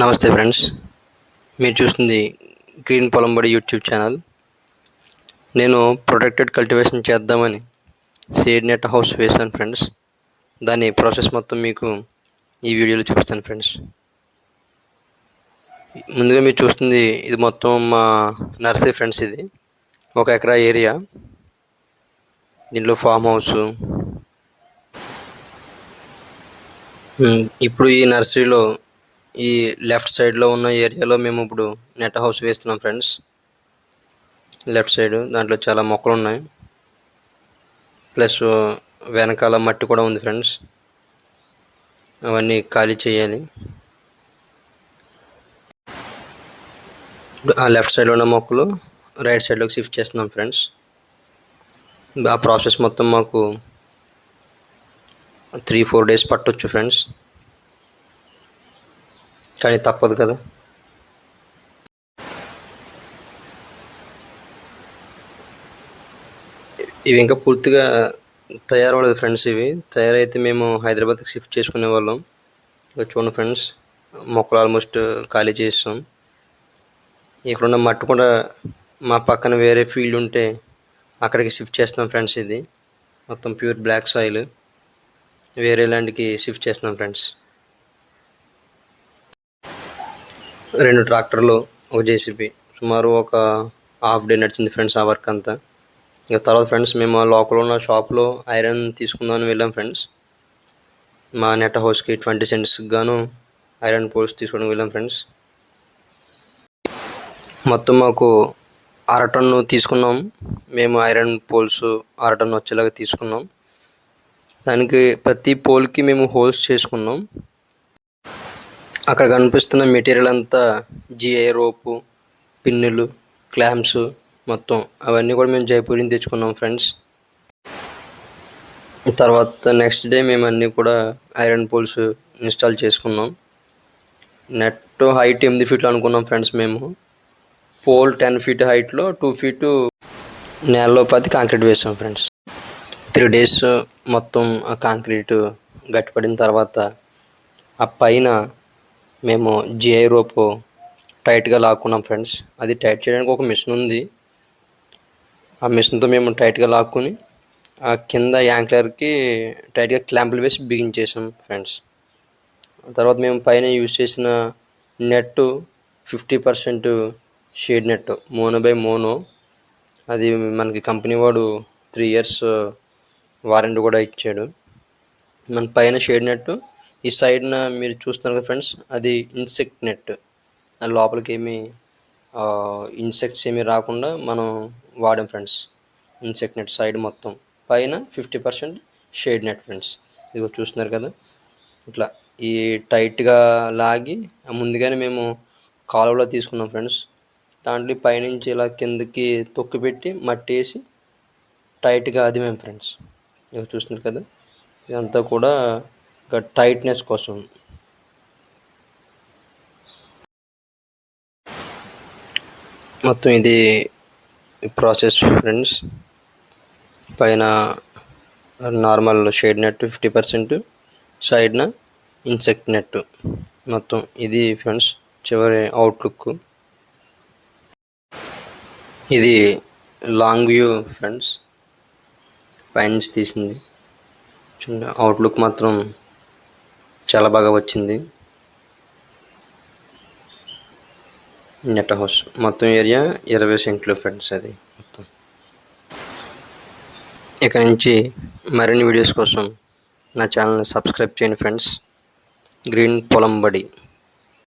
నమస్తే ఫ్రెండ్స్, మీరు చూస్తుంది గ్రీన్ పొలంబడి యూట్యూబ్ ఛానల్. నేను ప్రొటెక్టెడ్ కల్టివేషన్ చేద్దామని సీడ్ నెట్ హౌస్ వేశాను ఫ్రెండ్స్. దాని ప్రాసెస్ మొత్తం మీకు ఈ వీడియోలో చూపిస్తాను ఫ్రెండ్స్. ముందుగా మీరు చూస్తుంది ఇది మొత్తం మా నర్సరీ ఫ్రెండ్స్. ఇది 1 ఎకరా ఏరియా. దీంట్లో ఫామ్ హౌస్. ఇప్పుడు ఈ నర్సరీలో ఈ లెఫ్ట్ సైడ్లో ఉన్న ఏరియాలో మేము ఇప్పుడు నెట్ హౌస్ వేస్తున్నాం ఫ్రెండ్స్. లెఫ్ట్ సైడ్ దాంట్లో చాలా మొక్కలు ఉన్నాయి, ప్లస్ వెనకాల మట్టి కూడా ఉంది ఫ్రెండ్స్. అవన్నీ ఖాళీ చేయాలి. ఆ లెఫ్ట్ సైడ్లో ఉన్న మొక్కలు రైట్ సైడ్లోకి షిఫ్ట్ చేస్తున్నాం ఫ్రెండ్స్. ఆ ప్రాసెస్ మొత్తం మాకు 3-4 డేస్ పట్టొచ్చు ఫ్రెండ్స్, కానీ తప్పదు కదా. ఇవి ఇంకా పూర్తిగా తయారవ్వలేదు ఫ్రెండ్స్. ఇవి తయారైతే మేము హైదరాబాద్కి షిఫ్ట్ చేసుకునే వాళ్ళం. చూడండి ఫ్రెండ్స్, మొక్కలు ఆల్మోస్ట్ ఖాళీ చేస్తాం. ఇక్కడున్న మట్టి కూడా మా పక్కన వేరే ఫీల్డ్ ఉంటే అక్కడికి షిఫ్ట్ చేస్తున్నాం ఫ్రెండ్స్. ఇది మొత్తం ప్యూర్ బ్లాక్ సాయిల్, వేరే ల్యాండ్కి షిఫ్ట్ చేస్తున్నాం ఫ్రెండ్స్. 2 ట్రాక్టర్లు, ఒక జేసీబీ, సుమారు ఒక హాఫ్ డే నడిచింది ఫ్రెండ్స్ ఆ వర్క్ అంతా. ఇక తర్వాత ఫ్రెండ్స్ మేము లోకల్ ఉన్న షాప్లో ఐరన్ తీసుకుందామని వెళ్ళాం ఫ్రెండ్స్. మా నెట్ హౌస్కి 20 సెంట్స్కి గాను ఐరన్ పోల్స్ తీసుకోవడానికి వెళ్ళాం ఫ్రెండ్స్. మొత్తం మాకు 1/2 టన్ను తీసుకున్నాం మేము. ఐరన్ పోల్స్ 1/2 టన్ను వచ్చేలాగా తీసుకున్నాం. దానికి ప్రతి పోల్కి మేము హోల్స్ చేసుకున్నాం. అక్కడ కనిపిస్తున్న మెటీరియల్ అంతా జిఐ రోపు, పిన్నులు, క్లాంప్స్ మొత్తం అవన్నీ కూడా మేము జైపూర్ నుంచి తెచ్చుకున్నాం ఫ్రెండ్స్. తర్వాత నెక్స్ట్ డే మేము అన్నీ కూడా ఐరన్ పోల్స్ ఇన్స్టాల్ చేసుకున్నాం. నెట్ హైట్ 8 ఫీట్లు అనుకున్నాం ఫ్రెండ్స్ మేము. పోల్ 10 ఫీట్ హైట్లో 2 ఫీటు నేలలో పాతి కాంక్రీట్ వేసాం ఫ్రెండ్స్. 3 డేస్ మొత్తం ఆ కాంక్రీట్ గట్టిపడిన తర్వాత ఆ పైన మేము జిఐ రోపు టైట్గా లాక్కున్నాం ఫ్రెండ్స్. అది టైట్ చేయడానికి ఒక మిషన్ ఉంది. ఆ మిషన్తో మేము టైట్గా లాక్కుని ఆ కింద యాంక్లర్కి టైట్గా క్లాంపులు వేసి బిగించేసాం ఫ్రెండ్స్. తర్వాత మేము పైన యూజ్ చేసిన net 50% shade net, mono by mono. అది మనకి కంపెనీ వాడు 3 years వారంటీ కూడా ఇచ్చాడు. మన పైన షేడ్ నెట్, ఈ సైడ్న మీరు చూస్తున్నారు కదా ఫ్రెండ్స్, అది ఇన్సెక్ట్ నెట్. లోపలికి ఏమీ ఇన్సెక్ట్స్ ఏమీ రాకుండా మనం వాడాం ఫ్రెండ్స్. ఇన్సెక్ట్ నెట్ సైడ్ మొత్తం, పైన 50% షేడ్ నెట్ ఫ్రెండ్స్. ఇదిగో చూస్తున్నారు కదా, ఇట్లా ఈ టైట్గా లాగి ముందుగానే మేము కాలువలో తీసుకున్నాం ఫ్రెండ్స్. దాంట్లో పైనుంచి ఇలా కిందకి తొక్కి పెట్టి మట్టి వేసి టైట్గా అది మేము ఫ్రెండ్స్. ఇక చూస్తున్నారు కదా, ఇదంతా కూడా టైట్నెస్ కోసం. మొత్తం ఇది ప్రాసెస్ ఫ్రెండ్స్. పైన నార్మల్ షేడ్ నెట్ 50%, సైడ్న ఇన్సెక్ట్ నెట్. మొత్తం ఇది ఫ్రెండ్స్ చివరి అవుట్లుక్. ఇది లాంగ్ వ్యూ ఫ్రెండ్స్, పైనుంచి తీసింది. అవుట్లుక్ మాత్రం చాలా బాగా వచ్చింది. నెట్ హౌస్ మొత్తం ఏరియా 20 సెంట్లు ఫ్రెండ్స్. అది మొత్తం. ఇక నుంచి మరిన్ని వీడియోస్ కోసం నా ఛానల్ని సబ్స్క్రైబ్ చేయండి ఫ్రెండ్స్. గ్రీన్ పొలంబడి.